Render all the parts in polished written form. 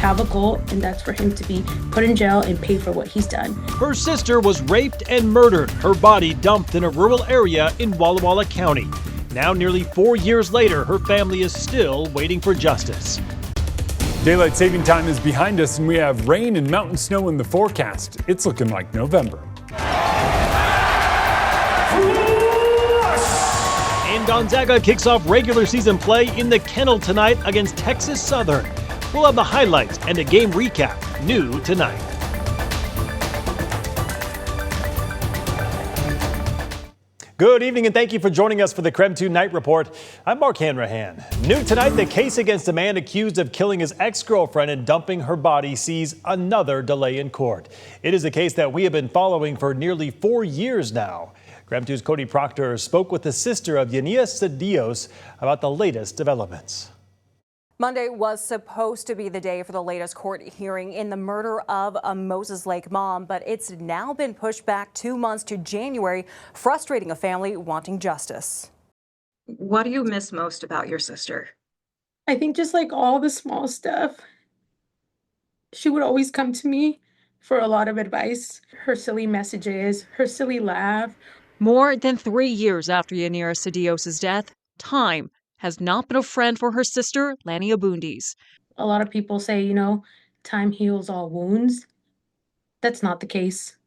have a goal, and that's for him to be put in jail and pay for what he's done. Her sister was raped and murdered, her body dumped in a rural area in Walla Walla County. Now, nearly 4 years later, her family is still waiting for justice. Daylight saving time is behind us, and we have rain and mountain snow in the forecast. It's looking like November. And Gonzaga kicks off regular season play in the Kennel tonight against Texas Southern. We'll have the highlights and a game recap new tonight. Good evening and thank you for joining us for the KREM 2 Night Report. I'm Mark Hanrahan. New tonight, the case against a man accused of killing his ex-girlfriend and dumping her body sees another delay in court. It is a case that we have been following for nearly 4 years now. KREM 2's Cody Proctor spoke with the sister of Yania Sadillos about the latest developments. Monday was supposed to be the day for the latest court hearing in the murder of a Moses Lake mom, but it's now been pushed back 2 months to January, frustrating a family wanting justice. What do you miss most about your sister? I think just like all the small stuff, she would always come to me for a lot of advice. Her silly messages, her silly laugh. More than 3 years after Yania Sadillos' death, time has not been a friend for her sister, Yania Bundes. A lot of people say, time heals all wounds. That's not the case.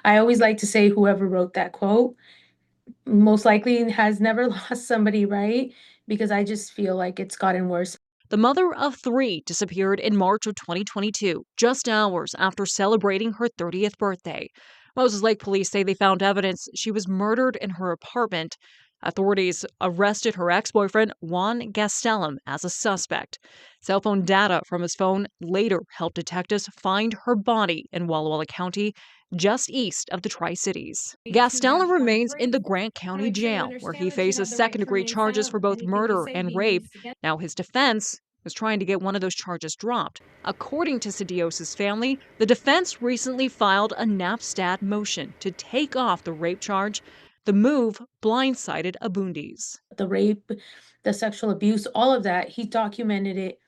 I always like to say whoever wrote that quote most likely has never lost somebody, right? Because I just feel like it's gotten worse. The mother of 3 disappeared in March of 2022, just hours after celebrating her 30th birthday. Moses Lake police say they found evidence she was murdered in her apartment. Authorities arrested her ex-boyfriend, Juan Gastelum, as a suspect. Cell phone data from his phone later helped detectives find her body in Walla Walla County, just east of the Tri-Cities. Gastelum remains in the Grant County Jail, where he faces second-degree charges for both murder and rape. Now his defense is trying to get one of those charges dropped. According to Sadillos' family, the defense recently filed a NAPSTAT motion to take off the rape charge. The move blindsided Bundes. The rape, the sexual abuse, all of that, he documented it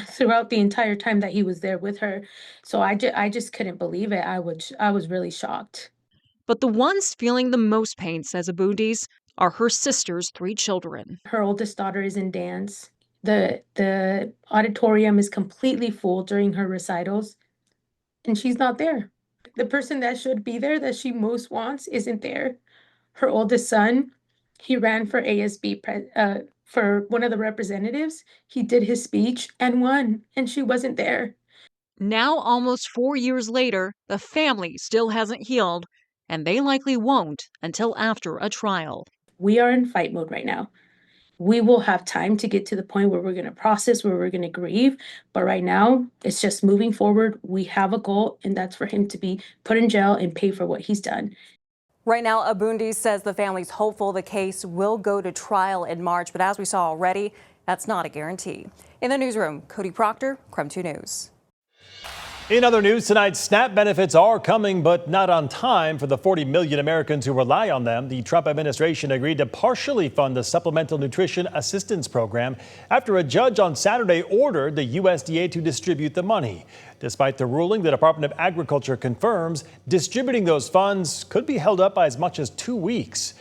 throughout the entire time that he was there with her. So I just couldn't believe it. I was really shocked. But the ones feeling the most pain, says Bundes, are her sister's 3 children. Her oldest daughter is in dance. The auditorium is completely full during her recitals, and she's not there. The person that should be there, that she most wants, isn't there. Her oldest son, he ran for ASB for one of the representatives. He did his speech and won, and she wasn't there. Now, almost 4 years later, the family still hasn't healed, and they likely won't until after a trial. We are in fight mode right now. We will have time to get to the point where we're going to process, where we're going to grieve. But right now, it's just moving forward. We have a goal, and that's for him to be put in jail and pay for what he's done. Right now, Bundes says the family's hopeful the case will go to trial in March, but as we saw already, that's not a guarantee. In the newsroom, Cody Proctor, KREM 2 News. In other news tonight, SNAP benefits are coming, but not on time for the 40 million Americans who rely on them. The Trump administration agreed to partially fund the Supplemental Nutrition Assistance Program after a judge on Saturday ordered the USDA to distribute the money. Despite the ruling, the Department of Agriculture confirms distributing those funds could be held up by as much as 2 weeks.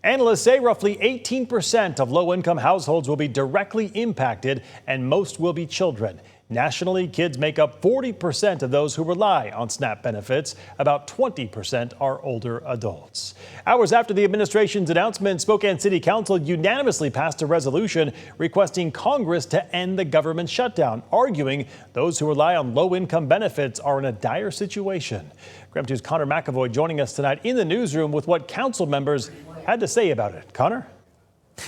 Analysts say roughly 18% of low-income households will be directly impacted, and most will be children. Nationally, kids make up 40% of those who rely on SNAP benefits. About 20% are older adults. Hours after the administration's announcement, Spokane City Council unanimously passed a resolution requesting Congress to end the government shutdown, arguing those who rely on low-income benefits are in a dire situation. KREM 2's Connor McAvoy joining us tonight in the newsroom with what council members had to say about it. Connor?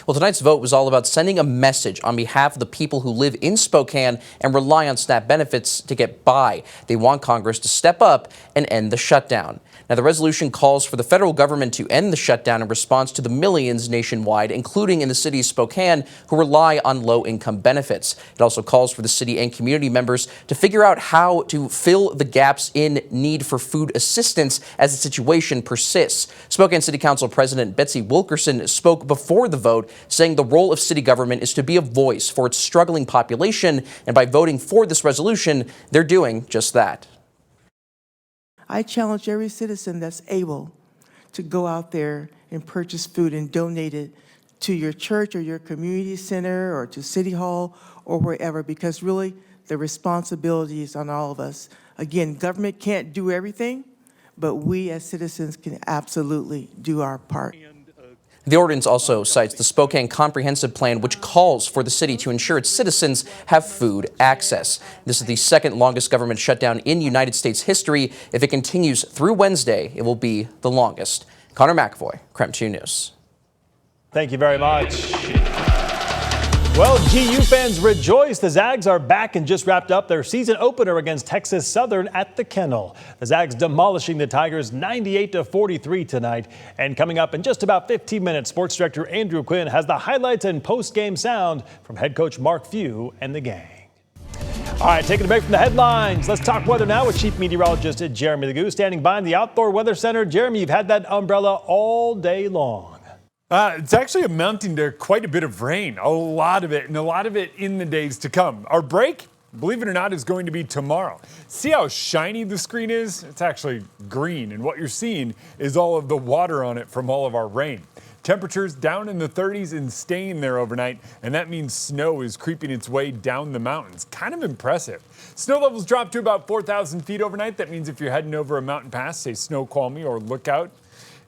Well, tonight's vote was all about sending a message on behalf of the people who live in Spokane and rely on SNAP benefits to get by. They want Congress to step up and end the shutdown. Now, the resolution calls for the federal government to end the shutdown in response to the millions nationwide, including in the city of Spokane, who rely on low-income benefits. It also calls for the city and community members to figure out how to fill the gaps in need for food assistance as the situation persists. Spokane City Council President Betsy Wilkerson spoke before the vote vote, saying the role of city government is to be a voice for its struggling population, and by voting for this resolution, they're doing just that. I challenge every citizen that's able to go out there and purchase food and donate it to your church or your community center or to City Hall or wherever, because really the responsibility is on all of us. Again, government can't do everything, but we as citizens can absolutely do our part. The ordinance also cites the Spokane Comprehensive Plan, which calls for the city to ensure its citizens have food access. This is the second longest government shutdown in United States history. If it continues through Wednesday, it will be the longest. Connor McAvoy, KREM 2 News. Thank you very much. Well, GU fans rejoice. The Zags are back and just wrapped up their season opener against Texas Southern at the Kennel. The Zags demolishing the Tigers 98-43 tonight. And coming up in just about 15 minutes, Sports Director Andrew Quinn has the highlights and post-game sound from head coach Mark Few and the gang. All right, taking a break from the headlines. Let's talk weather now with Chief Meteorologist Jeremy Legoo standing by in the Outdoor Weather Center. Jeremy, you've had that umbrella all day long. It's actually amounting to quite a bit of rain, a lot of it, and a lot of it in the days to come. Our break, believe it or not, is going to be tomorrow. See how shiny the screen is? It's actually green, and what you're seeing is all of the water on it from all of our rain. Temperatures down in the 30s and staying there overnight, and that means snow is creeping its way down the mountains. Kind of impressive. Snow levels drop to about 4,000 feet overnight. That means if you're heading over a mountain pass, say Snoqualmie or Lookout,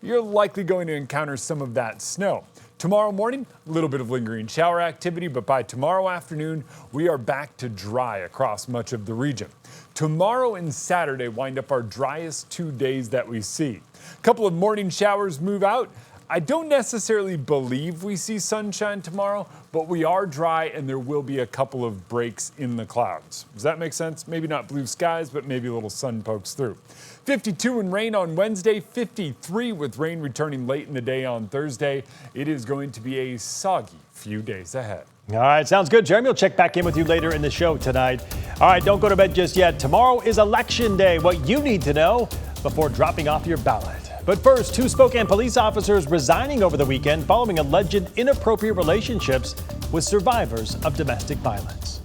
you're likely going to encounter some of that snow. Tomorrow morning, a little bit of lingering shower activity, but by tomorrow afternoon, we are back to dry across much of the region. Tomorrow and Saturday wind up our driest 2 days that we see. A couple of morning showers move out. I don't necessarily believe we see sunshine tomorrow, but we are dry and there will be a couple of breaks in the clouds. Does that make sense? Maybe not blue skies, but maybe a little sun pokes through. 52 and rain on Wednesday, 53 with rain returning late in the day on Thursday. It is going to be a soggy few days ahead. All right, sounds good. Jeremy will check back in with you later in the show tonight. All right, don't go to bed just yet. Tomorrow is Election Day. What you need to know before dropping off your ballot. But first, 2 Spokane police officers resigning over the weekend following alleged inappropriate relationships with survivors of domestic violence.